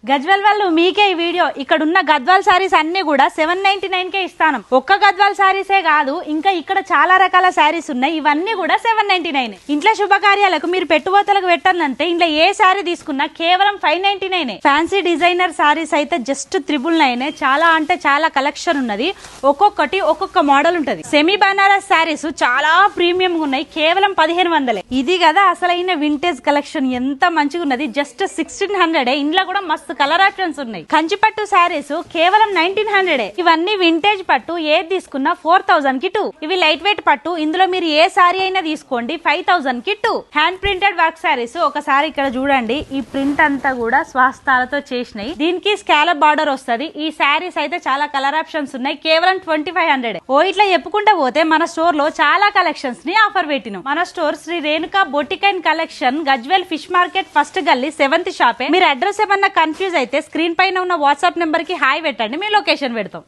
గజ్వల్ వాళ్ళు మీకే ఈ వీడియో. ఇక్కడ ఉన్న గద్వాల్ సారీస్ అన్ని కూడా 799 కే ఇస్తాను. ఒక్క గద్వాల్ సారీసే కాదు, ఇంకా ఇక్కడ చాలా రకాల సారీస్ ఉన్నాయి. ఇవన్నీ కూడా 799. ఇంట్లో శుభకార్యాలకు మీరు పెట్టుబోతలకు పెట్టాలంటే ఇంట్లో ఏ సారీ తీసుకున్నా కేవలం 599. ఫ్యాన్సీ డిజైనర్ సారీస్ అయితే జస్ట్ 999. చాలా అంటే చాలా కలెక్షన్ ఉన్నది. ఒక్కొక్కటి ఒక్కొక్క మోడల్ ఉంటది. సెమీ బనారస్ సారీస్ చాలా ప్రీమియం ఉన్నాయి, కేవలం 1500. ఇది కదా అసలైన వింటేజ్ కలెక్షన్. ఎంత మంచిగా ఉన్నది. జస్ట్ 1600. ఇంట్లో కూడా మస్తు కలర్ ఆప్షన్స్ ఉన్నాయి. కంచి పట్టు సారీస్ కేవలం 1900. ఇవన్నీ వింటేజ్ పట్టు. ఏది తీసుకున్నా 4000 కి 2. ఇవి లైట్ వెయిట్ పట్టు. ఇందులో మీరు ఏ సారీ అయినా తీసుకోండి 5000 కి 2. Hand printed work saris. ఒకసారి ఇక్కడ చూడండి, ఈ ప్రింట్ అంతా కూడా స్వస్తాలతో చేసినాయి. దీనికి స్కాలప్ బార్డర్ వస్తుంది. ఈ సారీస్ అయితే చాలా కలర్ ఆప్షన్స్ ఉన్నాయి, కేవలం 2500. ఓ ఇట్లా చెప్పుకుంటా పోతే మన స్టోర్ లో చాలా కలెక్షన్స్ ని ఆఫర్ పెట్టినాం. మన store Shri Renuka boutique and collection, Gajwel fish market, first గల్లీ, 7th షాపే. మీరు అడ్రస్ ఏమన్నా కన్ఫ్యూజ్ అయితే స్క్రీన్ పైన ఉన్న వాట్సాప్ నెంబర్ కి హాయ్ పెట్టండి, మీ లొకేషన్ పెడతాం.